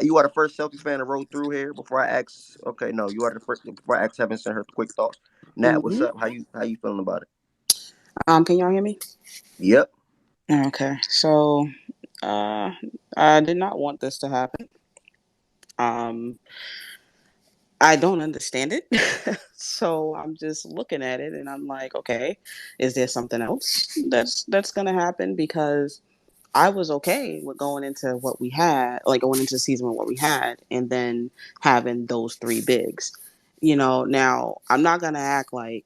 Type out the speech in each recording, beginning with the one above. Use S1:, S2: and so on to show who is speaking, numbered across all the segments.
S1: You are the first Celtics fan to roll through here. Before I ask, okay, no, you are the first. Before I ask, Heaven sent her quick thoughts. Nat, what's
S2: Hmm.
S1: up? How you feeling about it?
S2: Can y'all hear me?
S1: Yep.
S2: Okay, so uh, I did not want this to happen. Um, I don't understand it, so I'm just looking at it and I'm like, okay, is there something else that's gonna happen? Because I was okay with going into what we had, like going into the season with what we had, and then having those three bigs. Now I'm not gonna act like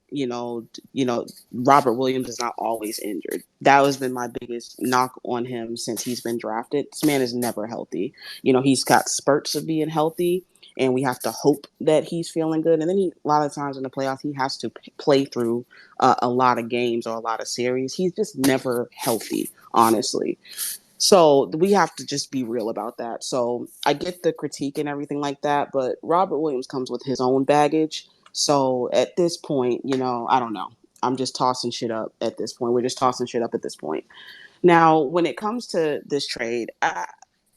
S2: Robert Williams is not always injured. That has been my biggest knock on him since he's been drafted. This man is never healthy. He's got spurts of being healthy, and we have to hope that he's feeling good. And then a lot of times in the playoffs, he has to play through a lot of games or a lot of series. He's just never healthy, honestly. So we have to just be real about that. So I get the critique and everything like that, but Robert Williams comes with his own baggage. So at this point, I don't know. I'm just tossing shit up at this point. We're just tossing shit up at this point. Now, when it comes to this trade,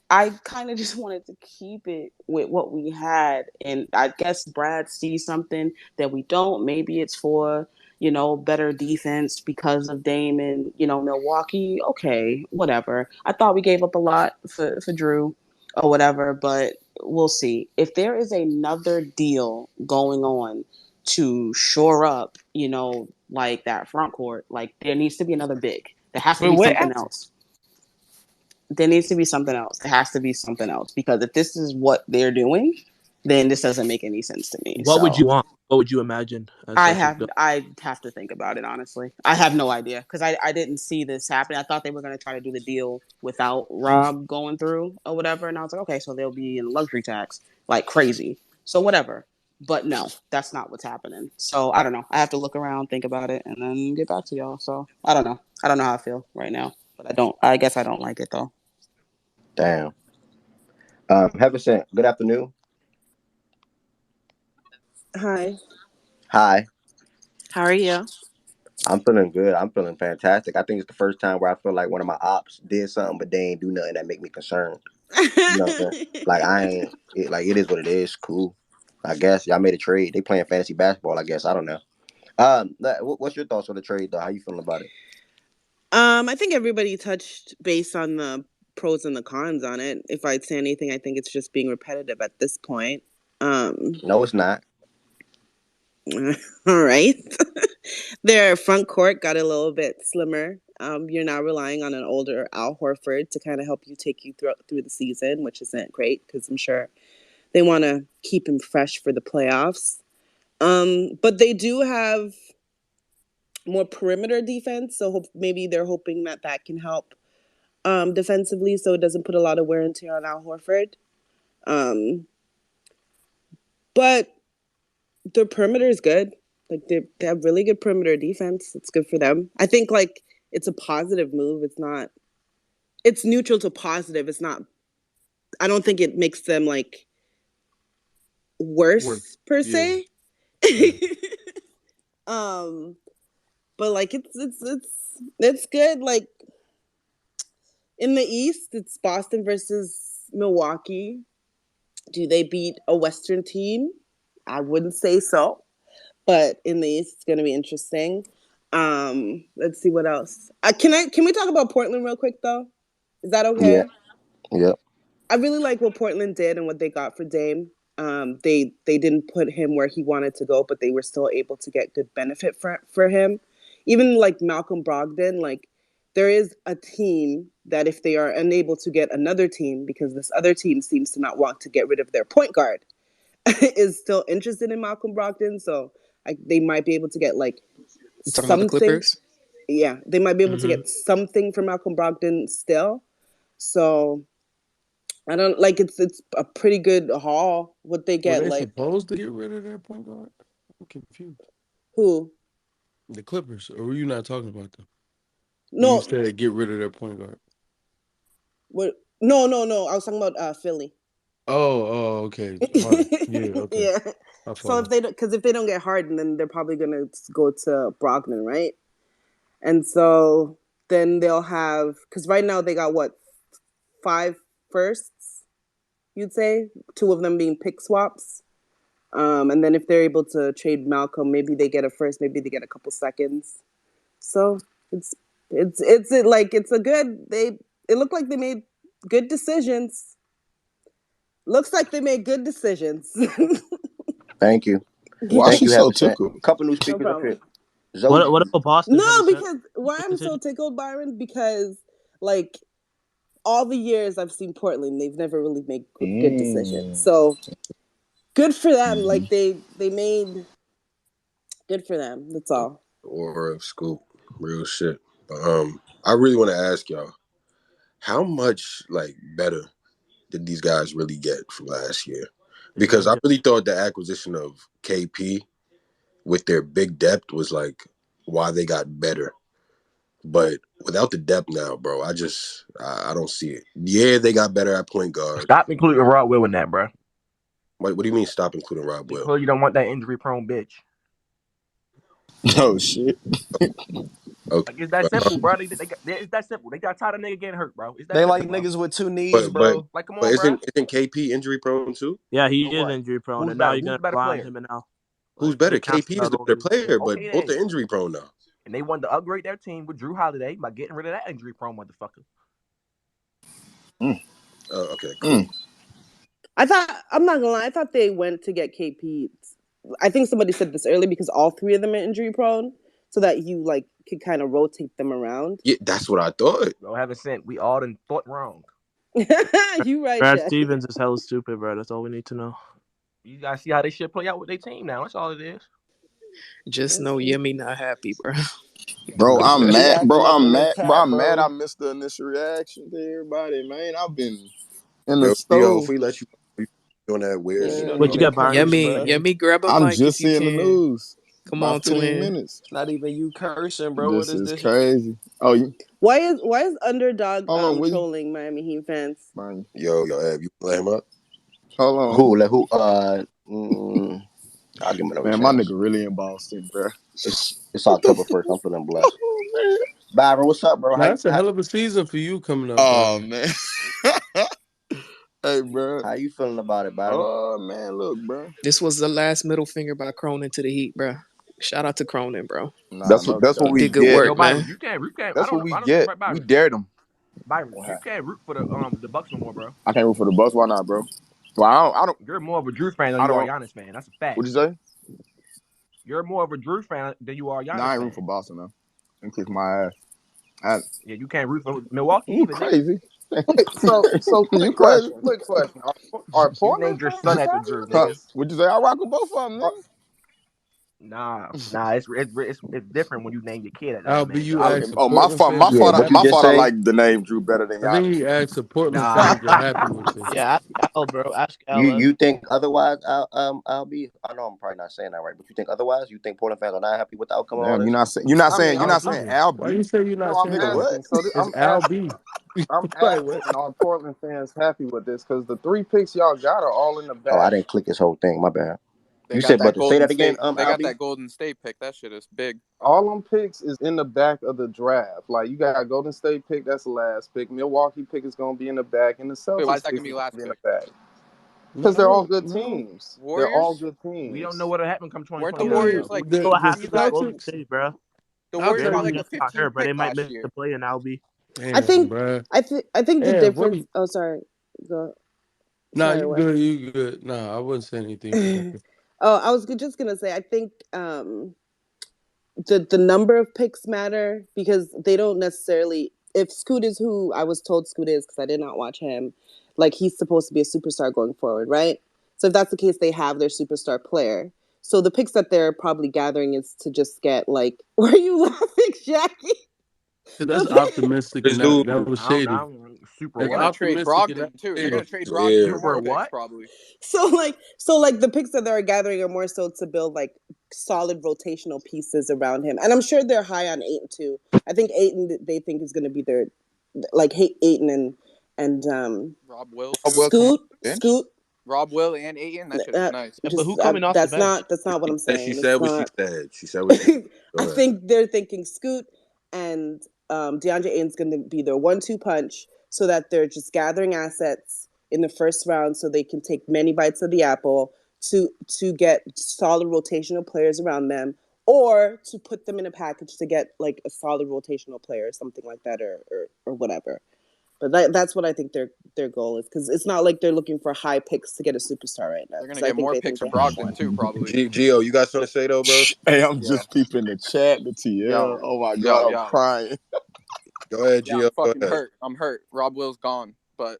S2: I kind of just wanted to keep it with what we had. And I guess Brad sees something that we don't. Maybe it's for, better defense because of Dame and, Milwaukee. Okay, whatever. I thought we gave up a lot for Jrue or whatever, but we'll see. If there is another deal going on to shore up, like that front court, like there needs to be another big. There has to
S3: Wait,
S2: be
S3: what
S2: something
S3: happened?
S2: else. There needs to be something else. There has to be something else because if this is what they're doing, then this doesn't make any sense to me.
S3: What would
S2: So
S3: you want? What would you imagine as such as the
S2: I have to think about it honestly. I have no idea because I didn't see this happen. I thought they were going to try to do the deal without Rob going through or whatever, and I was like, okay, so they'll be in luxury tax like crazy. So whatever. But no, that's not what's happening. So I don't know. I have to look around, think about it, and then get back to y'all. So I don't know. I don't know how I feel right now, but I don't. I guess I don't like it though.
S1: Damn. Heaven sent. Good afternoon.
S4: Hi,
S1: Hi.
S4: how are you?
S1: I'm feeling good. I'm feeling fantastic. I think it's the first time where I feel like one of my ops did something, but they ain't do nothing that make me concerned. You know what I'm saying? Like I ain't. Like it is what it is. Cool. I guess y'all made a trade. They playing fantasy basketball. I guess I don't know. What's your thoughts on the trade though? How you feeling about it?
S4: I think everybody touched base on the pros and the cons on it. If I'd say anything, I think it's just being repetitive at this point. Um,
S1: No, it's not.
S4: all right. Their front court got a little bit slimmer. You're now relying on an older Al Horford to kind of help you take you through the season, which isn't great because I'm sure they want to keep him fresh for the playoffs. But they do have more perimeter defense, so maybe they're hoping that that can help defensively, so it doesn't put a lot of wear and tear on Al Horford. Um, but their perimeter is good. Like they have really good perimeter defense. It's good for them. I think like it's a positive move. It's not. It's neutral to positive. It's not. I don't think it makes them like
S3: work?
S4: worse per
S3: Yeah,
S4: se.
S3: yeah.
S4: um, but like it's good. Like in the East, it's Boston versus Milwaukee. Do they beat a Western team? I wouldn't say so. But in the East, it's going to be interesting. Let's see what else. Can we talk about Portland real quick though? Is that
S1: Yeah.
S4: okay?
S1: Yep.
S4: I really like what Portland did and what they got for Dame. They didn't put him where he wanted to go, but they were still able to get good benefit for him. Even like Malcolm Brogdon, like there is a team that if they are unable to get another team because this other team seems to not want to get rid of their point guard, is still interested in Malcolm Brogdon. So they might be able to get like
S2: You talking about the
S4: something.
S2: Clippers?
S4: Yeah, they might be able to
S3: Mm-hmm.
S4: get something from Malcolm Brogdon still. So I don't like it's a pretty good haul. What they
S3: Were
S4: get
S3: they
S4: like
S3: supposed to get rid of their point guard? I'm confused.
S4: who?
S3: The Clippers, or were you not talking about them? You
S4: No,
S3: said get rid of their point guard.
S4: what? No. I was talking about Philly.
S3: Oh, okay. Harden. Yeah, okay.
S4: Yeah.
S3: I
S4: So if
S3: follow.
S4: they don't, because if they don't get Harden, then they're probably gonna go to Brogdon, right? And so then they'll have because right now they got what five firsts. you'd say. Two of them being pick swaps. And then if they're able to trade Malcolm, maybe they get a first, maybe they get a couple seconds. So it's it's a good they it looked like they made good decisions. Looks like they made good decisions.
S1: Thank you.
S5: Why
S1: Thank
S5: she
S1: you.
S5: so
S1: Have a set.
S5: tickled?
S1: Couple new
S4: No
S1: speakers up here.
S4: problem.
S1: Zoe,
S6: What about Boston
S4: No,
S6: having
S4: because why
S6: good
S4: I'm so
S6: decision?
S4: tickled, Byron, because like all the years I've seen Portland, they've never really made good decisions.
S5: Mm.
S4: So good for them.
S5: Mm-hmm.
S4: Like they made good for them. That's all.
S7: Or Scoop, real shit. But I really want to ask y'all, how much like better did these guys really get from last year?
S6: They
S7: Because
S6: really
S7: I
S6: did.
S7: really thought the acquisition of KP with their big depth was like why they got better. But without the depth now, bro, I don't see it. Yeah, they got better at point guard.
S8: Stop including Rod Will in that, bro.
S7: What do you mean stop including Rob
S8: You
S7: Will?
S8: clearly don't want that injury prone bitch.
S5: Oh shit.
S7: Okay,
S8: Like it's that
S7: but
S8: simple, bro. It's that simple. They got tired of nigga getting hurt, bro. It's that
S9: They
S8: simple,
S9: like
S8: bro.
S9: niggas with two knees,
S7: but but
S9: bro.
S8: Like, come
S7: but
S8: on, bro.
S7: isn't KP injury prone too?
S6: Yeah, he
S8: So
S6: is
S8: what?
S6: injury prone,
S8: Who's
S6: and now
S8: better?
S6: you're
S8: Who's
S6: gonna
S8: the better
S6: rely on
S8: player?
S6: him and now.
S7: Who's
S6: Like
S7: better?
S6: they can't
S7: KP is
S6: start
S7: the
S6: all
S7: better
S6: these.
S7: player, but
S8: Okay,
S7: both
S8: then.
S7: are injury prone now.
S8: And they wanted to upgrade their team with Jrue Holiday by getting rid of that injury prone motherfucker.
S5: Mm.
S7: Okay, cool.
S5: Mm.
S4: I'm not gonna lie, I thought they went to get KP. I think somebody said this earlier because all three of them are injury prone, so that you like could kind of rotate them around.
S7: Yeah, that's what I thought.
S8: Bro, haven't sent. We all done thought wrong.
S4: You right,
S6: Brad
S4: Jackie.
S6: Stevens is hella stupid, bro. That's all we need to know.
S8: You gotta see how they shit play out with their team now. That's all it is.
S2: Just
S4: That's
S2: know
S4: true.
S2: Yemi not happy, bro.
S5: Bro, I'm
S1: he
S5: mad.
S1: acting up in this
S5: Bro,
S1: chat,
S5: I'm mad.
S1: bro.
S5: I missed the initial reaction to everybody, man. I've been in the
S7: Yo, if
S5: stove.
S7: we let you doing that weird
S9: You
S7: shit.
S9: don't
S6: What you
S9: even
S6: got, Byron?
S9: curse,
S2: Yemi,
S9: bro.
S2: Yemi, grab a
S5: I'm
S2: mic if
S5: just
S2: you
S5: seeing the
S2: can.
S5: news.
S2: Come
S5: About
S2: on,
S5: 15
S2: twin.
S5: minutes.
S9: Not even you cursing, bro. What
S5: This
S9: is
S5: is
S9: this?
S5: crazy. Oh, you
S4: Why is underdog
S5: hold on, Willie.
S4: trolling Miami Heat fans?
S5: Man,
S7: Yo, Ab, you let him up?
S5: hold on.
S1: Who? Like who? I'll give him another
S5: Man, my nigga
S1: chance.
S5: really in Boston, bro.
S1: It's
S5: What the
S1: October
S5: fuck,
S1: 1st. I'm feeling blessed.
S5: man?
S1: Byron, what's up, bro?
S3: Now, that's a hell of a season for you coming up,
S5: Oh,
S3: Byron.
S5: man. Hey, bro.
S1: How you feeling about it, Byron?
S5: Oh, man, look, bro.
S2: This was the last middle finger by Cronin to the Heat, bro. Shout out to Cronin, bro.
S5: Nah,
S10: That's what
S5: no
S10: that's what
S2: He
S5: cap.
S10: we
S2: did good
S10: get.
S8: Yo,
S2: work,
S8: Byron,
S2: man.
S8: you can't.
S10: That's what we
S8: I don't
S10: get.
S8: right,
S10: We
S8: Byron.
S10: dared them.
S8: Byron, you can't root for the Bucks no more, bro.
S5: I can't root for the Bucks. Why not, bro? Well,
S8: You're more of a Drew fan than
S5: I
S8: you are a
S5: don't.
S8: Giannis fan. That's a fact.
S5: What'd you say?
S8: You're more of a Drew fan than you are a
S5: Nah, I
S8: Giannis
S5: ain't root
S8: fan.
S5: for Boston, though. And kick my ass. I,
S8: Yeah, you can't root for Milwaukee
S5: you
S8: either, nigga.
S5: crazy?
S10: Wait, so
S5: You
S10: quick
S5: crazy?
S10: question. Quick question. Are
S8: You
S10: Portland
S8: named your
S10: fans
S8: son after
S10: happy
S8: Drew,
S10: with
S5: Huh?
S8: nigga.
S10: this?
S5: What'd you say? I rock with both of them,
S10: Are,
S5: nigga.
S8: Nah, it's different when you name your kid after that
S3: Al, be
S8: man.
S3: you
S8: So I
S5: Okay.
S3: asked
S8: wouldn't.
S3: the
S5: Oh,
S3: Portland
S5: my
S3: fans if
S1: Yeah,
S3: they
S5: fault.
S1: what you
S3: happy
S5: My
S1: just
S3: with
S5: fault. I
S3: this.
S1: say?
S5: like the name Drew better than
S3: I think
S5: Giannis.
S3: he asked the Portland
S8: Nah,
S3: fans they're happy with this.
S6: Yeah, ask Al, bro. Ask
S1: You
S6: Al.
S1: you think otherwise? I'll be. I know I'm probably not saying that right, but you think otherwise? You think Portland fans are not happy with the outcome of all
S5: Damn,
S1: this?
S10: I mean,
S5: you're
S3: Al
S5: not
S10: I'm
S5: saying
S3: B.
S5: Al
S3: Why you
S5: B.
S3: say you're not
S10: no, I'm
S3: saying
S5: Nigga,
S3: that?
S5: what?
S10: asking. So
S3: It's Al B.
S10: I'm
S3: Like what?
S10: asking. Are Portland fans happy with this? Because the three picks y'all got are all in the
S1: Oh, I
S10: back.
S1: didn't click his whole thing. My bad.
S11: They
S1: You
S11: got
S1: said, but
S11: that
S1: to say
S11: Golden
S1: that again,
S11: State. They got
S1: LB.
S11: that Golden State pick. That shit is big.
S10: All them picks is in the back of the draft. Like you got Golden State pick, that's the last pick. Milwaukee pick is gonna be in the back, and the
S11: Wait, why is
S10: Celtics
S11: that
S10: pick
S11: gonna
S10: is
S11: be
S10: gonna
S11: last
S10: be in the
S11: pick?
S10: back. Because they're all
S3: No,
S10: good
S3: no.
S10: teams. They're all
S11: Warriors?
S10: good
S8: we don't
S10: teams.
S8: know what'll happen come
S11: Weren't the
S8: 2029
S3: No,
S11: Warriors
S8: though.
S11: like
S3: the
S6: So what
S11: 15?
S3: the
S6: happened
S11: He
S6: to
S11: got
S6: Golden
S3: Celtics.
S6: State, bro?
S11: the
S3: I'll
S11: Warriors
S3: tell
S11: got
S6: Draymond
S11: like
S3: you.
S11: a
S6: just got
S11: 15th
S6: hurt, bro. They
S11: pick
S6: might
S11: last
S6: miss
S11: year.
S6: the play in LB.
S4: I
S3: Damn,
S4: think
S3: bruh.
S4: I think the
S3: Damn, what?
S4: difference. Oh, sorry. Go.
S3: Nah,
S4: Sorry.
S3: you
S4: What?
S3: good. You good. Nah, I wasn't saying anything productive.
S4: Oh, I was just gonna say. I think the number of picks matter because they don't necessarily. If Scoot is who I was told Scoot is, because I did not watch him, like he's supposed to be a superstar going forward, right? So if that's the case, they have their superstar player. So the picks that they're probably gathering is to just get like. Why are you laughing, Jackie?
S3: Cause that's optimistic
S7: This
S3: and that
S7: dude,
S3: that was
S8: I
S3: shady.
S8: don't super
S11: They're
S3: That's
S11: gonna
S8: what?
S11: trade
S3: optimistic and
S11: Brogdon
S3: that's
S11: too. They're
S3: shady.
S11: gonna trade Brogdon for
S7: yeah.
S11: more
S8: Super
S11: picks
S8: what?
S11: probably.
S4: So like the picks that they're gathering are more so to build like solid rotational pieces around him, and I'm sure they're high on Aiton too. I think Aiton they think is going to be their like Aiton and
S11: Rob Will
S10: I
S11: too.
S10: will come off
S4: Scoot
S10: the bench.
S4: Scoot.
S11: Rob Will and Aiton. That shit is nice.
S6: Yeah, but who coming off the bench?
S4: That's not what I'm
S7: She
S4: saying.
S7: said
S4: It's
S7: what she
S4: not.
S7: said. She said what she said. Go
S4: I
S7: ahead.
S4: think they're thinking Scoot and DeAndre Ayton's going to be their 1-2 punch, so that they're just gathering assets in the first round so they can take many bites of the apple to get solid rotational players around them, or to put them in a package to get like a solid rotational player, something like that, or whatever. But that's what I think their goal is, because it's not like they're looking for high picks to get a superstar right now.
S11: They're gonna
S4: Because I
S11: get
S4: think
S11: more
S4: they think
S11: picks
S4: they
S11: in
S4: have
S11: Brogdon
S4: one.
S11: too, probably.
S7: Gio, you got something to say though, bro?
S10: Hey, I'm
S11: Yeah.
S10: just peeping the chat, the TL.
S11: Yo,
S10: Oh my
S11: yo,
S10: god, I'm
S11: yo.
S10: crying.
S7: Go ahead,
S11: Yeah, I'm
S7: Gio. Go
S11: fucking
S7: ahead.
S11: hurt. I'm hurt. Rob Will's gone, but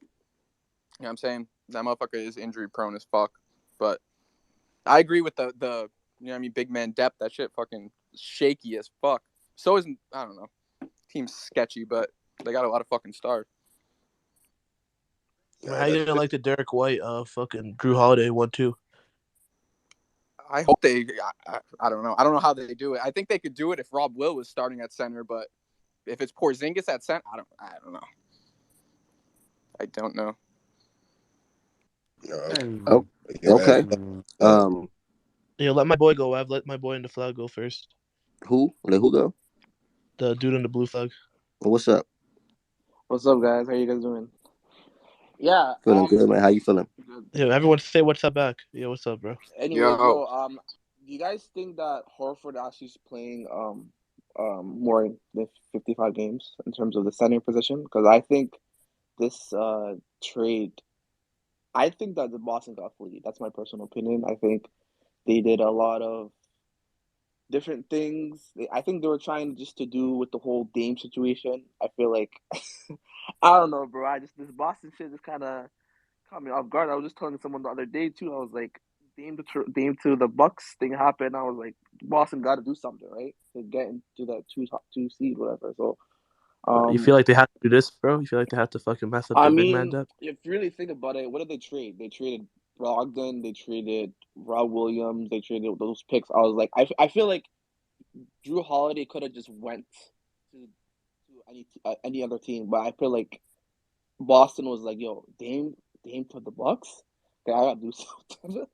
S11: you know what I'm saying? That motherfucker is injury prone as fuck. But I agree with the you know what I mean, big man depth. That shit fucking shaky as fuck. So isn't, I don't know. Team's sketchy, but they got a lot of fucking stars.
S7: Nah,
S6: How you gonna like the Derek White, fucking Drew Holiday 1-2?
S11: I hope they. I don't know. I don't know how they do it. I think they could do it if Rob Will was starting at center, but if it's Porzingis at center, I don't know. I don't know.
S7: No,
S1: Oh,
S7: go ahead.
S1: okay.
S7: Go ahead.
S6: Yeah, let my boy go. I've let my boy in the flag go first.
S1: Who? Let who go?
S6: The dude in the blue flag.
S1: What's up?
S12: What's up, guys? How you guys doing? Yeah.
S1: Feeling good, man. How you feeling?
S12: Good.
S6: Yeah, everyone say what's up back. Yeah, what's up, bro?
S12: Anyways,
S11: Yo,
S12: do you guys think that Horford actually is playing more than 55 games in terms of the center position? Because I think this trade, I think that the Boston got fleet. That's my personal opinion. I think they did a lot of different things. I think they were trying just to do with the whole Dame situation. I feel like I don't know, bro. I just this Boston shit just kind of caught me off guard. I was just telling someone the other day too. I was like, Dame to the Bucks thing happened. I was like, Boston got to do something, right, to get into that top two seed, whatever. So,
S6: You
S12: um,
S6: feel like they have to do this, bro? You feel like they have to fucking mess up
S12: I
S6: their big man
S12: mean,
S6: depth?
S12: if you really think about it, what did they trade? They traded Brogdon. They traded Rob Williams. They traded those picks. I was like, I feel like Drew Holiday could have just went to any other team, but I feel like Boston was like, "Yo, Dame for the Bucks. Okay, I gotta do something.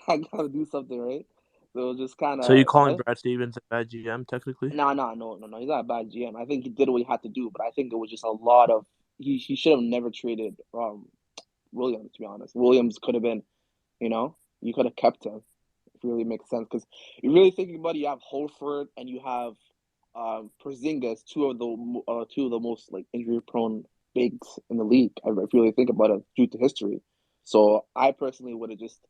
S12: I gotta do something, right?" So it was just kind
S6: So you
S12: of
S6: calling Brad Stevens a bad GM technically?
S12: no. He's not a bad GM. I think he did what he had to do, but I think it was just a lot of he should have never traded Williams. To be honest, Williams could have been, you could have kept him. If it really makes sense, because you're really thinking about it, you have Holford and you have Porzingis, two of the most like injury prone bigs in the league. If you really think about it, due to history. So I personally would have just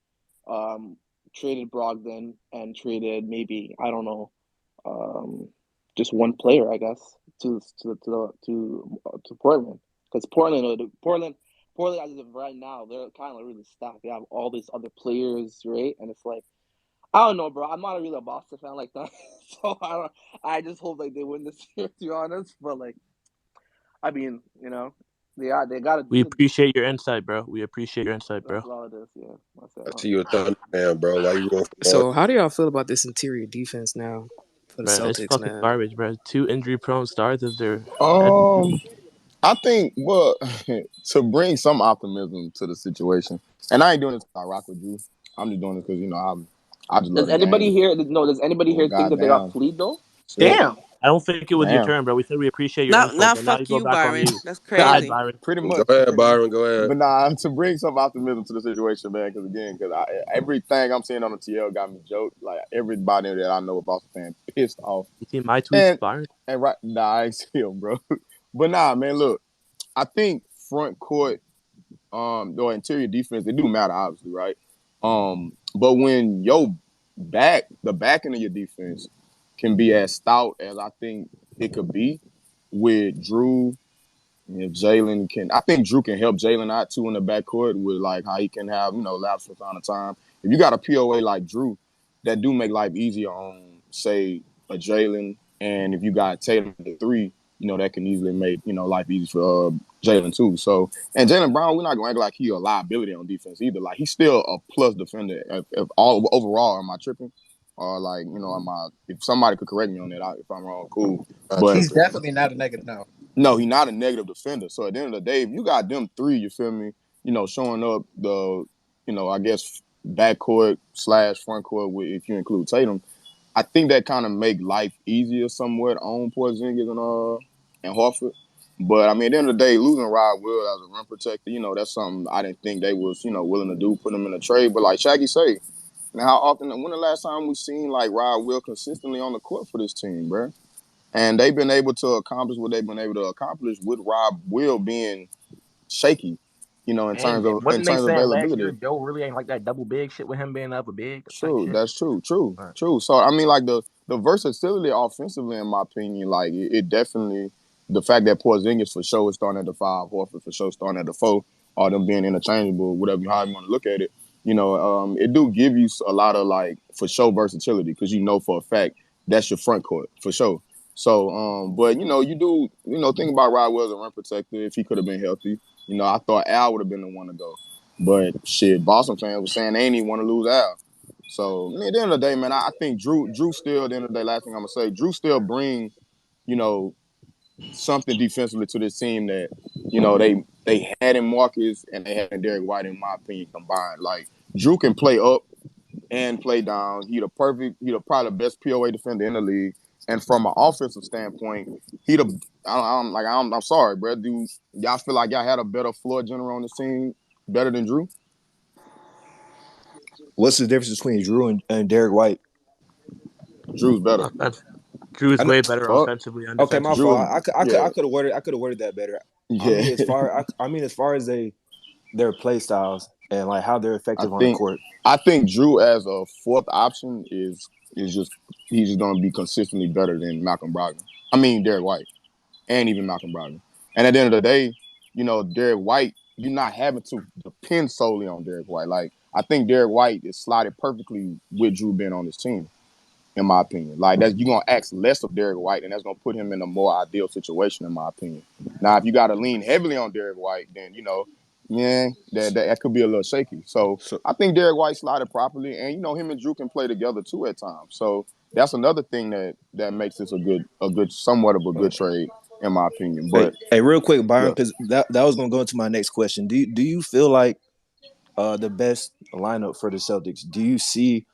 S12: um, traded Brogdon and traded maybe, I don't know, um, just one player, I guess, to Portland, because Portland as of right now, they're kind of really stacked. They have all these other players, right? And it's like, I don't know, bro. I'm not really a Boston fan like that, so I don't. I just hope like they win this year, to be honest. But like, I mean, they got to
S6: We
S12: do it.
S6: appreciate your insight, bro. We appreciate your insight, bro.
S12: That's all it is. Yeah, that's it.
S7: I see you a Thunder fan, bro. Why you rooting for Boston?
S9: So, how do y'all feel about this interior defense now for the
S6: Man, it's
S9: Celtics,
S6: fucking
S9: man?
S6: garbage, bro. 2 injury prone stars as their head.
S10: I think, well, to bring some optimism to the situation, and I ain't doing this because I rock with Drew. I'm just doing this because I just love
S12: Does
S10: the
S12: anybody
S10: game.
S12: here? No, does anybody
S10: Well,
S12: here think that they got
S10: goddamn,
S12: fleet though?
S10: shit,
S6: No,
S11: damn.
S6: I don't think it was your
S10: damn,
S6: turn, bro. We said we appreciate your
S2: Not
S6: info,
S2: not
S6: but now you
S2: fuck
S6: go
S2: you,
S6: back on
S2: Byron.
S6: mute.
S2: That's
S6: Go ahead,
S2: crazy.
S6: Byron.
S10: pretty
S7: Go
S10: much,
S7: ahead,
S10: pretty much.
S7: Byron. Go ahead.
S10: But nah, to bring some optimism to the situation, man, because everything I'm seeing on the TL got me joked. Like everybody that I know about the fan pissed off,
S6: You see my tweets,
S10: and
S6: Byron?
S10: right, nah, I ain't see him, bro. But nah, man, look, I think front court, or interior defense, they do matter, obviously, right? But when the back end of your defense can be as stout as I think it could be with Jrue. If Jalen can, I think Jrue can help Jalen out too in the backcourt with like how he can have laps from time to time. If you got a POA like Jrue, that do make life easier on say a Jalen, and if you got Tatum at the three, that can easily make life easy for Jalen too. So and Jalen Brown, we're not gonna act like he a liability on defense either. Like he's still a plus defender. If all overall, am I tripping? Or like am I? If somebody could correct me on that, if I'm wrong, cool.
S7: Not
S10: But
S11: He's
S7: tripping.
S11: definitely not a negative. No.
S10: no, he's not a negative defender. So at the end of the day, if you got them three, you feel me, showing up I guess backcourt slash front court with, if you include Tatum, I think that kind of make life easier somewhat on Porzingis and Horford. But I mean, at the end of the day, losing Rod Will as a run protector, that's something I didn't think they was, willing to do, put him in a trade. But like Shaggy say, now how often, when the last time we seen like Rod Will consistently on the court for this team, bro? And they've been able to accomplish what they've been able to accomplish with Rob Will being shaky, in terms
S8: And
S10: of
S8: wasn't they saying last year
S10: availability.
S8: Joe really ain't like that double big shit with him being up a big type
S10: True,
S8: shit?
S10: that's true, true,
S8: Right.
S10: true. So I mean, like the versatility offensively, in my opinion, like it definitely the fact that Porzingis for sure is starting at the five, Horford for sure starting at the four, all them being interchangeable, whatever how you want to look at it. It do give you a lot of like for sure versatility because for a fact that's your front court for sure. So, but you do think about Rod Wells as a rim protector if he could have been healthy. I thought Al would have been the one to go, but shit, Boston fans were saying they ain't even want to lose Al. So, at the end of the day, man, I think Jrue still, at the end of the day, last thing I'm going to say, Jrue still bring, you know, something defensively to this team that, they had in Marcus and they had in Derek White, in my opinion, combined. Like, Jrue can play up and play down. He the probably the best POA defender in the league. And from an offensive standpoint, he the, I'm sorry, bro. Do y'all feel like y'all had a better floor general on this team, better than Jrue?
S13: What's the difference between Jrue and Derek White?
S10: Drew's better.
S6: Offense. Drew is
S13: I know,
S6: way better
S10: Fuck.
S6: offensively and
S13: okay, my
S6: defensively.
S10: Drew,
S13: fault.
S10: yeah,
S13: I could have worded that better. I
S10: yeah.
S13: mean, as far as their play styles and like how they're
S10: I
S13: effective on the
S10: think
S13: court.
S10: I think Drew as a fourth option is just he's just gonna be consistently better than Malcolm Brogdon. I mean Derek White and even Malcolm Brogdon. And at the end of the day, Derek White, you're not having to depend solely on Derek White. Like I think Derek White is slotted perfectly with Drew being on his team, in my opinion. Like that's you're gonna ask less of Derek White, and that's gonna put him in a more ideal situation, in my opinion. Now, if you got to lean heavily on Derek White, then yeah, that could be a little shaky. So
S13: So
S10: I think Derek White slotted properly, and him and Drew can play together too at times. So that's another thing that makes this a good somewhat of a good trade, in my opinion.
S13: hey,
S10: But
S13: hey, real quick, Byron,
S10: yeah,
S13: because that was gonna go into my next question. Do you feel like the best lineup for the Celtics? Do you see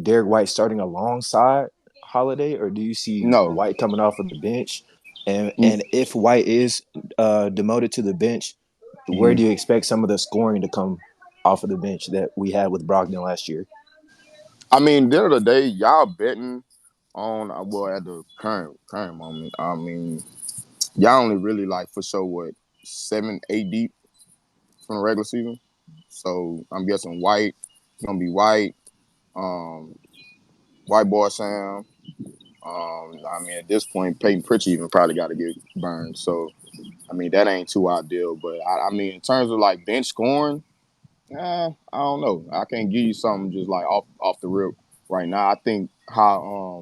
S13: Derek White starting alongside Holiday, or do you see
S10: no,
S13: White coming off of the bench? And if White is demoted to the bench, where
S10: mm-hmm.
S13: do you expect some of the scoring to come off of the bench that we had with Brogdon last year?
S10: I mean, the end of the day, y'all betting on well at the current moment. I mean, y'all only really like for sure what 7, 8 deep from the regular season. So I'm guessing White gonna be White, um, White Boy Sam. I mean at this point Peyton Pritchard even probably got to get burned. So I mean that ain't too ideal. But I mean in terms of like bench scoring, I don't know. I can't give you something just like off the rip right now. I think how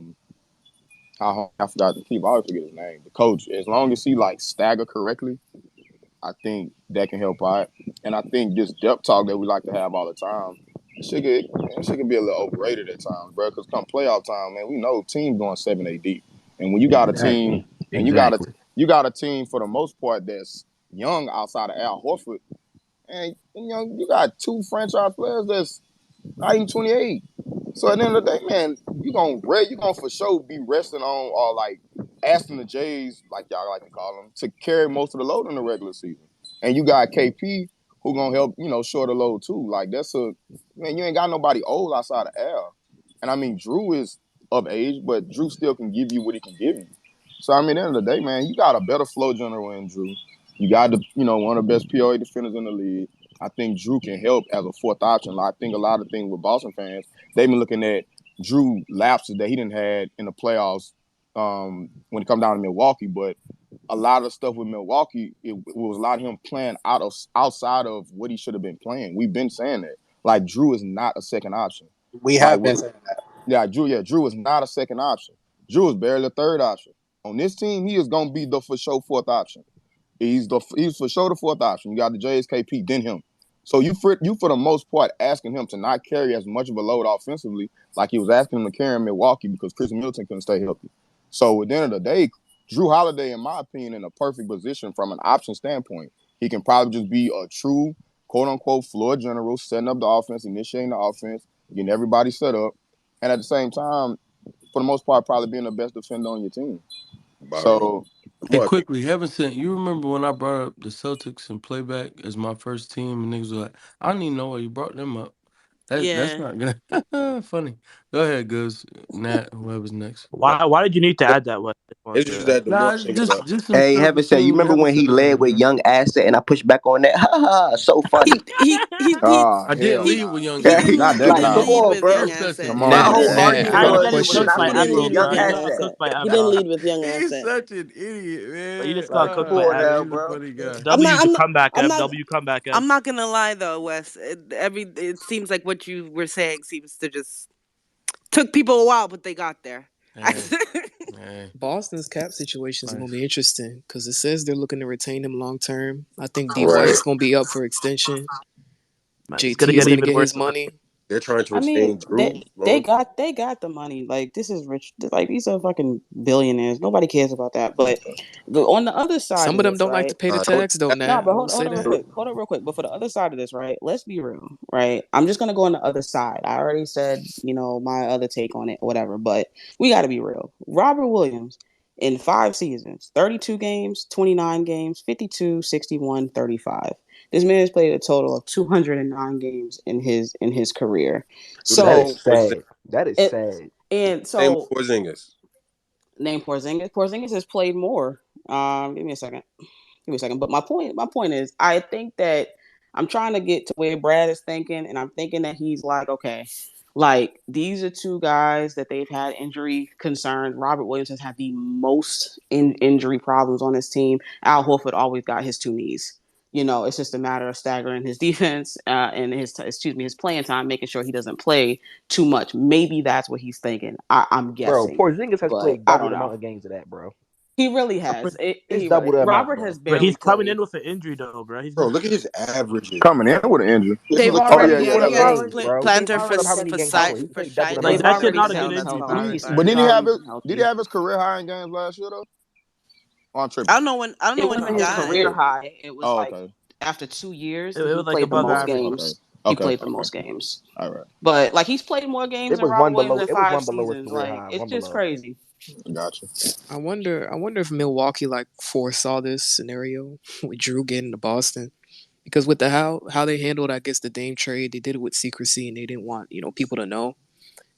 S10: I forgot to keep. I always forget his name. The coach, as long as he like stagger correctly, I think that can help out. And I think this depth talk that we like to have all the time, it should be a little overrated at times, bro. Because come playoff time, man, we know teams going 7, 8 deep. And when you got a team,
S8: Exactly.
S10: and
S8: Exactly.
S10: you got a team for the most part that's young outside of Al Horford, and you got two franchise players that's not even 28. So at the end of the day, man, you gonna for sure be resting on or like asking the Jays, like y'all like to call them, to carry most of the load in the regular season. And you got KP who gonna help, shore the load too. Like that's a man, you ain't got nobody old outside of Al. And I mean Jrue is of age, but Jrue still can give you what he can give you. So I mean at the end of the day, man, you got a better flow general in Jrue. You got one of the best POA defenders in the league. I think Jrue can help as a fourth option. Like, I think a lot of things with Boston fans, they've been looking at Jrue lapses that he didn't had in the playoffs when it come down to Milwaukee. But a lot of stuff with Milwaukee, it was a lot of him playing outside of what he should have been playing. We've been saying that. Like Jrue is not a second option.
S14: We
S10: Like
S14: have been
S10: what?
S14: saying that.
S10: Jrue is not a second option. Jrue is barely a third option. On this team, he is gonna be the for sure fourth option. He's for sure the fourth option. You got the JSKP, then him. So you for the most part asking him to not carry as much of a load offensively, like he was asking him to carry in Milwaukee because Chris Middleton couldn't stay healthy. So at the end of the day, Jrue Holiday, in my opinion, in a perfect position from an option standpoint. He can probably just be a true quote unquote floor general, setting up the offense, initiating the offense, getting everybody set up, and at the same time, for the most part, probably being the best defender on your team.
S7: Byron.
S10: So
S7: Come
S3: Hey,
S7: on,
S3: quickly, Heaven sent. You remember when I brought up the Celtics and playback as my first team, and niggas were like, "I don't even know why you brought them up." That's
S4: Yeah.
S3: not gonna funny. Go ahead, Goods, Nat, whoever's next.
S8: Why did you need to add that? What? I just wanted
S7: it's just
S8: to.
S7: that the more
S3: Nah,
S7: niggas up.
S3: just some
S1: Hey,
S3: stuff
S1: heaven said, you
S3: between me and
S1: remember
S3: Heaven
S1: when he
S3: sent and
S1: led
S3: them,
S1: with
S3: bro.
S1: young asset and I pushed back on that? Ha ha, so funny.
S4: He
S10: Ah,
S3: I didn't
S10: hell
S3: lead
S4: he
S3: with
S10: nah.
S3: young
S4: he
S3: asset.
S10: Not
S4: didn't he
S10: that
S1: Like,
S4: didn't
S1: come
S10: time.
S4: lead
S1: on,
S4: with
S1: bro.
S4: young
S3: Heaven sent
S4: asset.
S3: it.
S10: Come
S1: My
S10: on,
S4: He
S1: whole
S10: bro.
S4: didn't.
S8: Hey,
S1: argument
S8: I
S3: Heaven
S8: didn't
S1: was
S8: tell
S3: sent
S8: you
S3: it.
S1: you should
S8: cooked
S1: not
S8: by
S1: be leading
S8: Ablo,
S1: with young
S8: bro. I
S4: He
S8: didn't
S4: didn't.
S8: call
S1: asset.
S8: cooked by
S4: He didn't
S8: Ablo.
S4: lead with young
S3: He's
S4: asset.
S3: such an idiot,
S8: But you
S3: man.
S8: just gotta cook
S1: Come
S8: by
S1: on
S8: Ablo.
S1: now,
S3: He's a
S1: bro.
S3: funny guy.
S4: I'm
S8: W
S4: not.
S8: to
S4: I'm not.
S8: comeback,
S4: I'm
S8: Ev.
S4: not.
S8: W comeback, Ev.
S4: I'm not gonna lie though, Wes. It seems like what you were saying seems to just took people a while, but they got there.
S3: Hey, hey,
S9: Boston's cap situation is going to
S3: life.
S9: be interesting because it says they're looking to retain him long term. I think D
S7: Right.
S9: White's going to be up for extension.
S8: Man, it's gonna
S9: JT is
S8: get
S9: going to
S8: even
S9: get
S8: worse.
S9: his money.
S7: They're trying to
S2: I mean,
S7: retain Drew long.
S2: they got the money. Like this is rich. Like these are fucking billionaires. Nobody cares about that. But on the other side
S9: Some
S2: of
S9: of them
S2: this,
S9: don't like to
S2: right?
S9: pay the
S7: Don't
S9: tax, though,
S2: No,
S9: Nat.
S2: but
S9: I will
S2: hold
S9: say
S2: on real
S9: that.
S2: quick. Hold on real quick. But for the other side of this, right? Let's be real, right? I'm just gonna go on the other side. I already said, my other take on it, whatever. But we got to be real. Robert Williams in 5 seasons, 32 games, 29 games, 52, 61, 35. This man has played a total of 209 games in his career.
S7: do the
S8: That
S7: same
S8: is
S2: So
S7: for Zing.
S8: sad. That is
S2: it
S8: sad.
S2: and
S7: Same with
S2: so
S7: Porzingis.
S2: name Porzingis. Porzingis has played more. Give me a second. Give me a second. But my point is, I think that I'm trying to get to where Brad is thinking, and I'm thinking that he's like, okay, like these are two guys that they've had injury concerns. Robert Williams has had the most injury problems on his team. Al Horford always got his two knees. It's just a matter of staggering his defense and his playing time, making sure he doesn't play too much. Maybe that's what he's thinking. I'm
S8: Bro,
S2: guessing,
S8: Porzingis has
S2: but
S8: played
S2: I
S8: double
S2: don't
S8: the
S2: know.
S8: amount of games of that, bro.
S2: He really
S8: I
S2: has.
S8: mean, it's
S2: He
S8: double
S2: really.
S8: the amount,
S2: Robert
S8: bro.
S2: has
S8: But
S2: barely
S8: he's coming in
S2: played.
S8: with an injury though, bro. He's
S7: Bro,
S8: not.
S7: look at his averages.
S10: Coming in with an injury.
S7: This
S2: They've
S7: nigga
S10: Oh
S7: coming
S10: yeah,
S2: already
S10: yeah,
S7: in
S8: What
S7: with
S2: they've
S7: an
S10: yeah.
S2: already
S8: games,
S7: average.
S2: played
S8: bro? He
S2: Planter
S8: ain't
S2: for
S8: played how many
S2: for
S8: games? How
S2: site
S8: he
S2: for
S8: played double the
S2: site.
S8: amount games
S2: They've
S8: of
S10: But
S8: that
S10: did
S8: shit
S2: already
S8: not a
S2: said
S8: good
S2: he's
S8: injury,
S10: did
S8: bro.
S10: he?
S2: healthy.
S10: But
S2: He's
S10: didn't he have
S2: already
S10: his? Did he
S2: healthy.
S10: have his career high in games last year though? Oh, I'm
S4: I
S10: tripping.
S4: don't know when. I don't know
S2: It
S4: when he
S2: wasn't his
S4: got
S2: career
S4: it.
S2: high. It was
S10: Oh,
S2: like
S10: okay.
S2: after 2 years
S8: It
S2: he
S8: was like
S2: played the
S8: above
S2: most
S8: average.
S10: Okay.
S2: games. He
S10: Okay.
S2: played the
S10: Okay.
S2: most games.
S10: All right.
S2: But like he's played more games
S8: It
S2: than
S8: was
S2: Robert
S8: one
S2: Williams
S8: below.
S2: in
S8: It was
S2: five
S8: one below his
S2: seasons.
S8: career
S2: Like
S8: high.
S2: it's
S8: One
S2: just
S8: below.
S2: crazy.
S10: Gotcha.
S9: I wonder if Milwaukee like foresaw this scenario with Drew getting to Boston. Because with the how they handled, I guess, the Dame trade, they did it with secrecy and they didn't want, people to know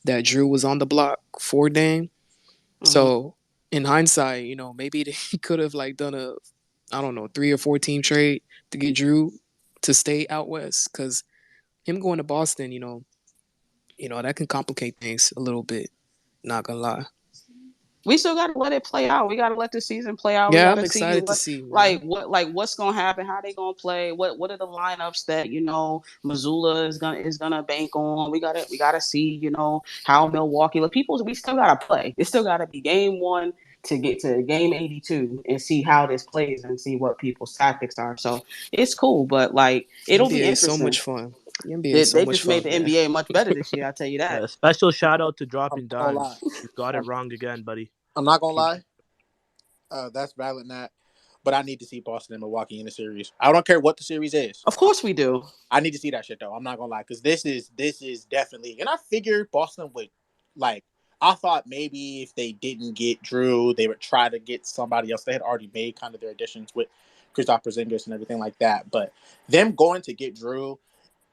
S9: that Drew was on the block for Dame.
S2: Hmm.
S9: So in hindsight, maybe they could have like done a, I don't know, 3 or 4 team trade to get Drew to stay out west. Because him going to Boston, that can complicate things a little bit. Not gonna lie.
S2: We still got to let it play out. We got to let the season play out. We
S9: Yeah,
S2: got
S9: I'm
S2: to see
S9: excited to
S2: what
S9: see, man.
S2: what's going to happen, how they going to play, what are the lineups that Missoula is gonna bank on. We got to see how Milwaukee. Like people, we still got to play. It still got to be game one to get to game 82 and see how this plays and see what people's tactics are. So it's cool, but like it'll be
S9: NBA is so
S2: interesting.
S9: much fun. The NBA
S2: They,
S9: is so
S2: they
S9: much
S2: just made
S9: fun,
S2: the
S9: man.
S2: NBA much better this year. I'll tell you that.
S8: Special shout out to
S14: I'm
S8: dropping
S14: not gonna lie.
S8: dimes. You got it
S14: I'm,
S8: wrong again, buddy.
S14: I'm not gonna
S8: Keep
S14: lie. That's valid, Nat. But I need to see Boston and Milwaukee in the series. I don't care what the series is.
S2: Of course we do.
S14: I need to see that shit though. I'm not gonna lie, because this is definitely. And I figured Boston would like. I thought maybe if they didn't get Drew, they would try to get somebody else. They had already made kind of their additions with Kristaps Porzingis and everything like that. But them going to get Drew,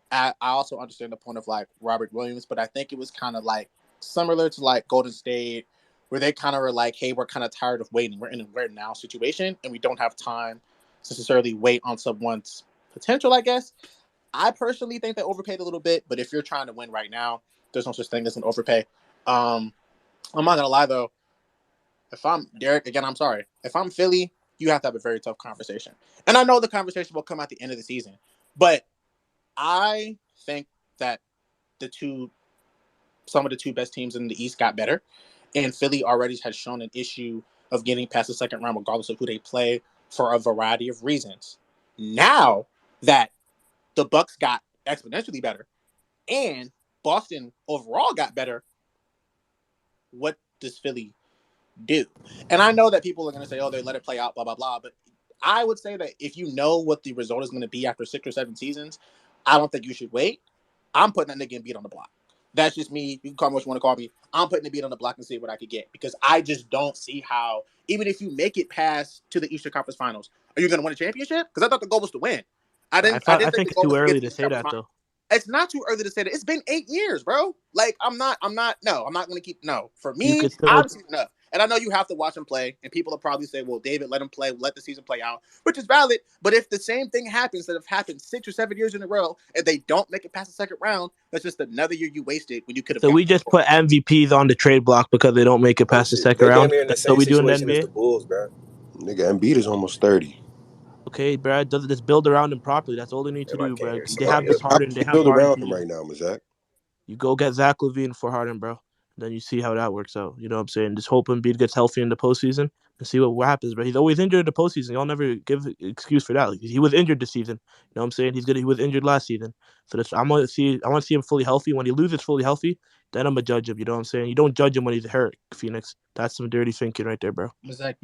S14: I also understand the point of like Robert Williams, but I think it was kind of like similar to like Golden State, where they kind of were like, "Hey, we're kind of tired of waiting. We're in a right now situation, and we don't have time to necessarily wait on someone's potential." I guess I personally think they overpaid a little bit, but if you're trying to win right now, there's no such thing as an overpay. Um, I'm not gonna lie though. If I'm Derek again, I'm sorry. If I'm Philly, you have to have a very tough conversation, and I know the conversation will come at the end of the season, but I think that the two, some of the two best teams in the East got better, and Philly already has shown an issue of getting past the second round, regardless of who they play, for a variety of reasons. Now that the Bucks got exponentially better, and Boston overall got better, what does Philly do? And I know that people are going to say, "Oh, they let it play out," blah blah blah. But I would say that if you know what the result is going to be after 6 or 7 seasons, I don't think you should wait. I'm putting that nigga and beat on the block. That's just me. You can call me what you want to call me. I'm putting the beat on the block and see what I could get because I just don't see how, even if you make it past to the Eastern Conference Finals, are you going to win a championship? Because I thought the goal was to win. I
S6: I
S14: didn't. I
S6: thought I
S14: didn't think
S6: think
S14: the
S6: it's
S14: goal
S6: too
S14: was to get
S6: early
S14: to the
S6: to
S14: Eastern
S6: say
S14: Conference
S6: that
S14: Finals.
S6: though.
S14: It's not too early to say that. It's been 8 years, bro. Like I'm not. No, I'm not going to keep. No, for
S6: You
S14: me,
S6: could still
S14: I've seen enough. And I know you have to watch him play, and people will probably say, "Well, David, let him play. Let the season play out," which is valid. But if the same thing happens that have happened 6 or 7 years in a row, and they don't make it past the second round, that's just another year you wasted when you could have
S6: so we
S14: gotten
S6: just
S14: more.
S6: put MVPs on the trade block because they don't make it
S13: Oh
S6: past the
S13: shit,
S6: second
S13: they damn
S6: round.
S13: near in the
S6: So
S13: same
S6: we do in the
S13: situation as
S6: NBA.
S13: the Bulls, bro.
S7: Nigga, Embiid is almost 30.
S6: Okay, Brad, does just build around them properly. That's all they need to
S13: Damn, I
S6: do,
S13: can't
S6: Brad.
S13: hear
S6: They
S7: How
S6: have
S13: somebody
S6: this
S13: else.
S7: how
S6: Harden.
S7: would
S6: They
S7: you
S6: have
S7: build
S6: Harden
S7: around
S6: to
S7: him
S6: use.
S7: right now, Mazak?
S6: You go get Zach LaVine for Harden, bro. Then you see how that works out. You know what I'm saying? Just hope Embiid gets healthy in the postseason and see what happens. But he's always injured in the postseason. Y'all never give an excuse for that. Like, he was injured this season. You know what I'm saying? He's good. He was injured last season. So this, I want to see. I want to see him fully healthy. When he loses fully healthy, then I'm gonna judge him. You know what I'm saying? You don't judge him when he's hurt, Phoenix. That's some dirty thinking right there, bro.
S14: It's like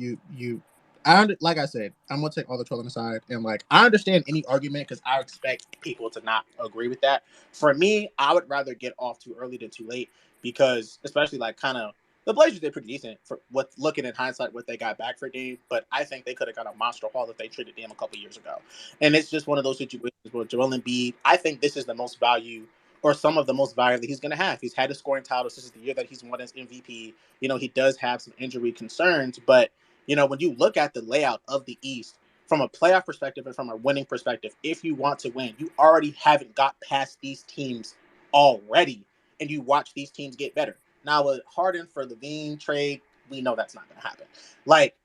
S14: like I said, I'm gonna take all the trolling aside, and like I understand any argument because I expect people to not agree with that. For me, I would rather get off too early than too late because, especially like kind of the Blazers did pretty decent for what looking in hindsight what they got back for Dame, but I think they could have got a monster haul if they traded Dame a couple years ago. And it's just one of those situations where Joel Embiid, I think this is the most value or some of the most value that he's going to have. He's had a scoring title. This is the year that he's won his MVP. He does have some injury concerns, but when you look at the layout of the East from a playoff perspective and from a winning perspective, if you want to win, you already haven't got past these teams already, and you watch these teams get better. Now, with Harden for the Levine trade, we know that's not going to happen. Like,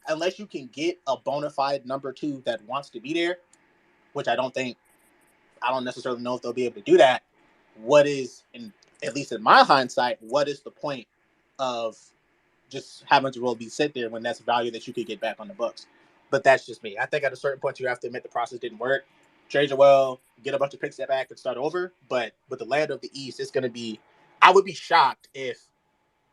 S14: unless you can get a bona fide number two that wants to be there, which I don't necessarily know if they'll be able to do that. What is, at least in my hindsight, what is the point of just having Jrue be sit there when that's value that you could get back on the books? But that's just me. I think at a certain point you have to admit the process didn't work. Trade Joel, get a bunch of picks back and start over. But with the land of the East, it's going to be. I would be shocked if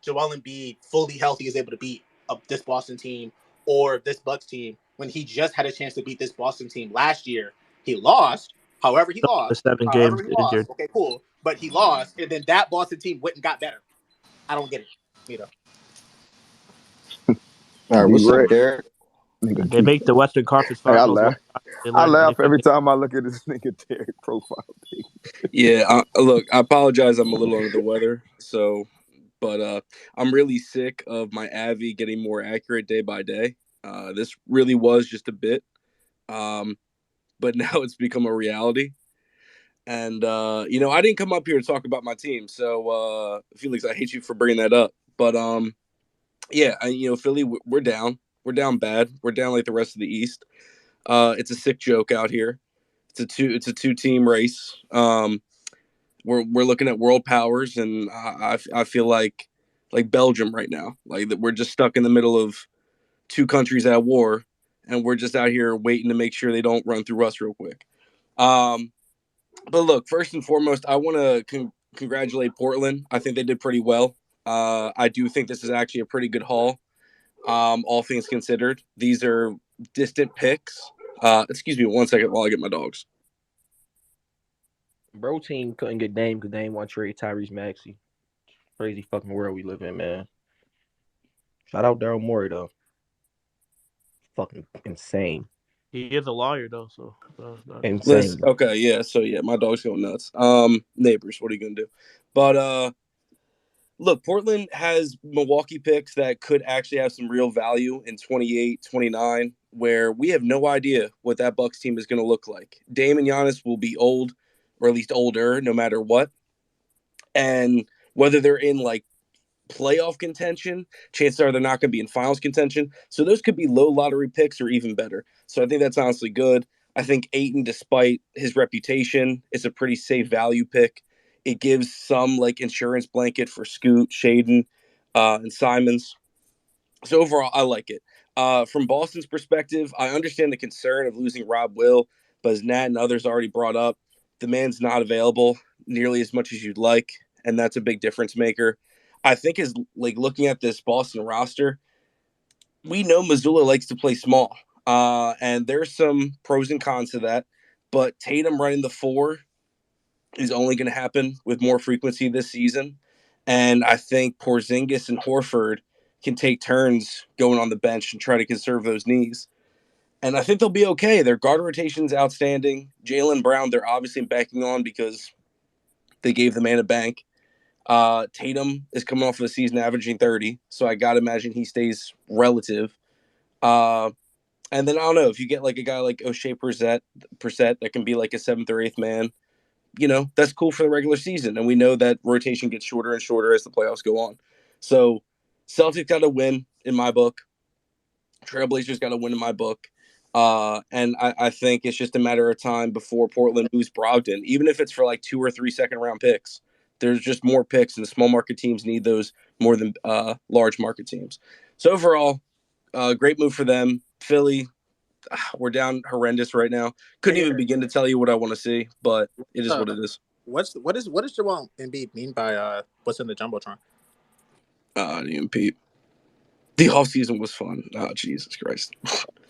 S14: Joel Embiid fully healthy is able to beat this Boston team or this Bucks team when he just had a chance to beat this Boston team last year. He lost. However, he
S6: The
S14: lost.
S6: 7 games
S14: However, he lost.
S6: injured.
S14: Okay, cool. But he lost, and then that Boston team went and got better. I don't get it. You know.
S1: All right,
S10: D
S1: what's up,
S10: Red,
S1: Derek?
S10: nigga
S6: They
S10: D.
S6: make the Western Conference
S10: Hey, I
S6: Finals
S10: laugh.
S6: one time. They
S10: I
S6: learn when they
S10: laugh
S6: pick
S10: every
S6: it.
S10: time I look at this nigga Derek profile thing.
S11: Yeah, look, I apologize. I'm a little under the weather, but I'm really sick of my Avi getting more accurate day by day. This really was just a bit, um, but now it's become a reality. And I didn't come up here to talk about my team, so Felix, I hate you for bringing that up. But yeah, Philly, we're down. We're down bad. We're down like the rest of the East. It's a sick joke out here. It's a two team race. We're looking at world powers, and I feel like Belgium right now. Like that, we're just stuck in the middle of two countries at war, and we're just out here waiting to make sure they don't run through us real quick. Um, but look, first and foremost, I want to congratulate Portland. I think they did pretty well. I do think this is actually a pretty good haul. All things considered, these are distant picks. Excuse me one second while I get my dogs.
S8: Bro team couldn't get Dame because Dame want to trade Tyrese Maxey. Crazy fucking world we live in, man. Shout out Daryl Morey though. Fucking insane.
S6: He is a lawyer though, so
S11: Listen,
S8: Insane.
S11: okay, yeah, so yeah, my dog's going nuts. Neighbors, what are you gonna do? But look, Portland has Milwaukee picks that could actually have some real value in 28, 29, where we have no idea what that Bucks team is going to look like. Dame and Giannis will be old, or at least older, no matter what. And whether they're in like playoff contention, chances are they're not going to be in finals contention. So those could be low lottery picks or even better. So I think that's honestly good. I think Aiton, despite his reputation, is a pretty safe value pick. It gives some like insurance blanket for Scoot, Shaden, and Simons. So overall, I like it. From Boston's perspective, I understand the concern of losing Rob Will, but as Nat and others already brought up, the man's not available nearly as much as you'd like, and that's a big difference maker. I think is like looking at this Boston roster, we know Missoula likes to play small, and there's some pros and cons to that. But Tatum running the four
S15: is only going to happen with more frequency this season. And I think Porzingis and Horford can take turns going on the bench and try to conserve those knees. And I think they'll be okay. Their guard rotation is outstanding. Jaylen Brown, they're obviously backing on because they gave the man a bank. Tatum is coming off of a season averaging 30, so I got to imagine he stays relative. And then I don't know if you get like a guy like O'Shea Brissett that can be like a seventh or eighth man. That's cool for the regular season, and we know that rotation gets shorter and shorter as the playoffs go on. So Celtics got to win in my book. Trailblazers got to win in my book. And I think it's just a matter of time before Portland moves Brogdon, even if it's for like 2 or 3 second-round picks. There's just more picks, and the small market teams need those more than large market teams. So overall, great move for them. Philly, we're down horrendous right now. Couldn't even begin to tell you what I want to see, but it is what it is.
S14: What does Joel Embiid mean by what's in the jumbotron?
S15: Pete. The offseason was fun. Oh, Jesus Christ.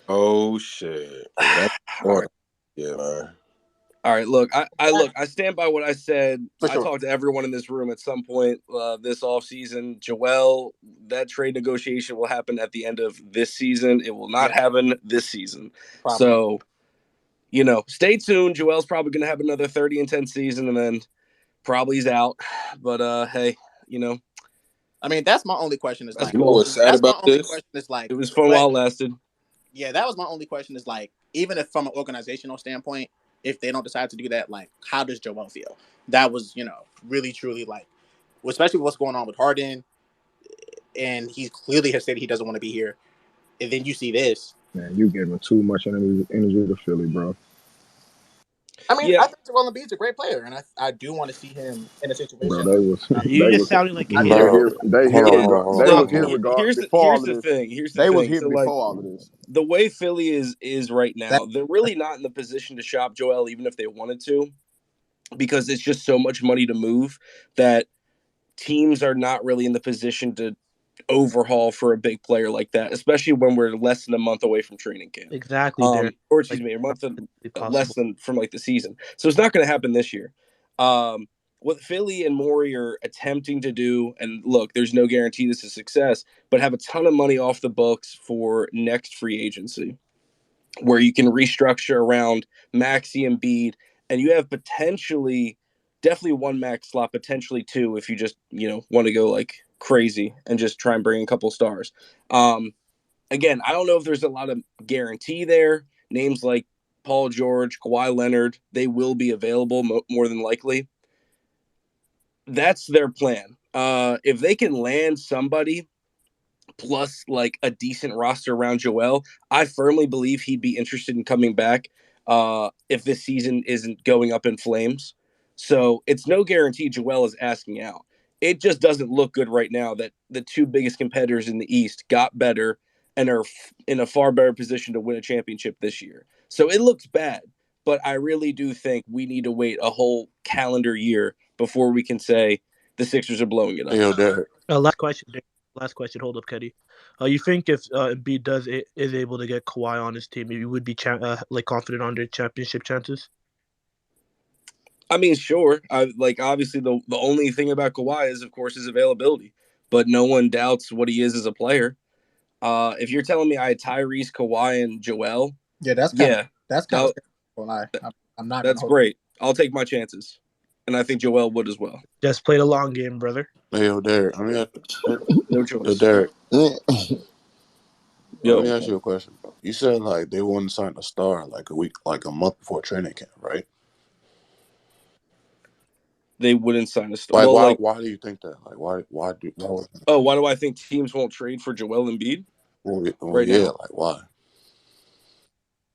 S7: Oh shit. That's
S15: All right.
S7: Yeah, man.
S15: All right, look, I stand by what I said.
S14: For
S15: I
S14: sure.
S15: talked to everyone in this room at some point this offseason. Joel, that trade negotiation will happen at the end of this season. It will not happen this season.
S14: Probably.
S15: So, stay tuned. Joel's probably going to have another 30-10 season, and then probably he's out. But, hey,
S14: I mean, that's my only question is
S15: that's
S14: like,
S7: You know
S15: cool.
S7: what's sad
S14: that's my
S7: about
S14: only
S7: this?
S14: question is like,
S15: It was fun
S14: what,
S15: while it lasted.
S14: yeah, that was my only question is like, even if from an organizational standpoint, if they don't decide to do that, like, how does Joel feel? That was, really, truly like, especially what's going on with Harden. And he clearly has said he doesn't want to be here. And then you see this.
S10: Man, you giving too much energy to Philly, bro.
S14: I mean,
S15: Yeah.
S14: I think Joel Embiid's a great player, and I do want to see him in a
S10: Bro,
S14: situation.
S10: they was
S6: You
S10: they
S6: just
S10: was
S6: sounding like a
S10: they
S6: hater.
S3: Bro,
S10: here they
S3: hold
S10: here
S3: on,
S15: Yeah.
S3: hold on,
S10: regard
S3: hold
S10: they
S3: on,
S15: So
S10: was
S3: hold
S10: here
S3: on.
S10: regard
S15: here's
S10: before all of
S15: the
S10: this.
S15: thing. Here's the
S10: They was
S15: thing.
S10: here
S15: So like
S10: before all of this.
S15: the way Philly is right
S14: That
S15: now, they're really not in the position to shop Joel, even if they wanted to, because it's just so much money to move that teams are not really in the position to overhaul for a big player like that, especially when we're less than a month away from training camp.
S6: Exactly, Derek.
S15: Or excuse
S6: Like,
S15: me, a month less
S6: possible.
S15: than from like the season. So it's not going to happen this year. What Philly and Morey are attempting to do, and look, there's no guarantee this is success, but have a ton of money off the books for next free agency, where you can restructure around Maxey and Bede, and you have potentially, definitely one max slot, potentially two if you just want to go like crazy and just try and bring a couple stars. Again, I don't know if there's a lot of guarantee there. Names like Paul George, Kawhi Leonard, they will be available more than likely. That's their plan. If they can land somebody plus like a decent roster around Joel, I firmly believe he'd be interested in coming back if this season isn't going up in flames. So it's no guarantee Joel is asking out. It just doesn't look good right now that the two biggest competitors in the East got better and are in a far better position to win a championship this year. So it looks bad, but I really do think we need to wait a whole calendar year before we can say the Sixers are blowing it
S3: Hey,
S15: up.
S3: yo, Derek.
S6: Last question, Derek. Last question. Hold up, Kenny. You think if Embiid is able to get Kawhi on his team, you would be like confident on their championship chances?
S15: I mean, sure. Obviously the only thing about Kawhi is, of course, his availability, but no one doubts what he is as a player. If you're telling me I had Tyrese, Kawhi, and Joel,
S14: yeah, that's kind
S15: yeah,
S14: of scary. I'm not gonna
S15: that's
S14: hold.
S15: great. I'll take my chances, and I think Joel would as well.
S6: Just play the long game, brother.
S3: Hey, yo, Derek.
S15: No
S3: Yo,
S15: choice.
S3: Derek. Let me
S15: Yo,
S3: ask you a question, bro. You said like they wouldn't sign a star like a month before training camp, right?
S15: they wouldn't sign a star.
S3: Like,
S15: Well, like,
S3: why do you think that? Like, why
S15: why do I think teams won't trade for Joel Embiid
S3: well,
S15: right
S3: yeah,
S15: now?
S3: like why?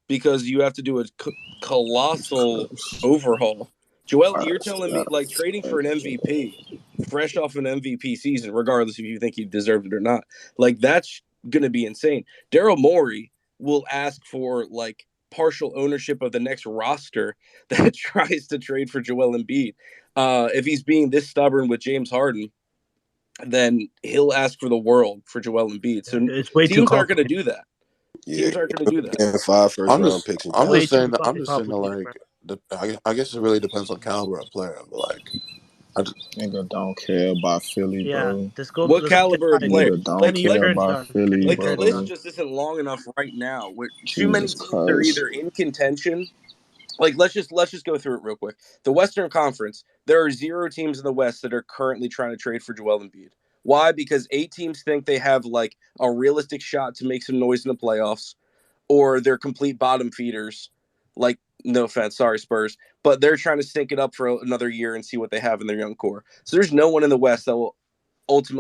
S15: Because you have to do a colossal overhaul. Joel, you're telling me like trading for an MVP, fresh off an MVP season, regardless if you think he deserved it or not, like that's going to be insane. Daryl Morey will ask for like partial ownership of the next roster that tries to trade for Joel Embiid. If he's being this stubborn with James Harden, then he'll ask for the world for Joel Embiid. So
S6: It's way too
S15: teams aren't going to
S6: complicated.
S15: do that.
S7: Yeah,
S15: Teams aren't going to do that.
S7: getting 5
S3: I'm
S7: first-round
S3: just
S7: picks in
S3: I'm
S6: Way
S3: just
S7: Dallas.
S6: too
S3: saying that I'm
S6: fucking
S3: just saying that
S6: complicated,
S3: like
S6: bro.
S16: I guess it really depends on caliber of player, but like,
S10: Nigga don't care about Philly,
S6: Yeah,
S10: bro.
S15: What
S6: let's go get
S15: caliber of
S6: Kenny.
S15: player?
S10: Nigga don't
S15: Like
S6: Kenny, your
S10: care
S15: like
S6: turn's
S10: about
S6: done. Kenny,
S10: Philly,
S6: your
S15: like the
S6: turn's
S15: list
S10: bro.
S6: done.
S15: just isn't long enough right now. Too many
S10: Jesus
S15: teams are
S10: Christ.
S15: either in contention. Like let's just go through it real quick. The Western Conference, there are 0 teams in the West that are currently trying to trade for Joel Embiid. Why? Because 8 teams think they have like a realistic shot to make some noise in the playoffs, or they're complete bottom feeders. Like, no offense, sorry Spurs, but they're trying to stink it up for another year and see what they have in their young core. So there's no one in the West that will ultimately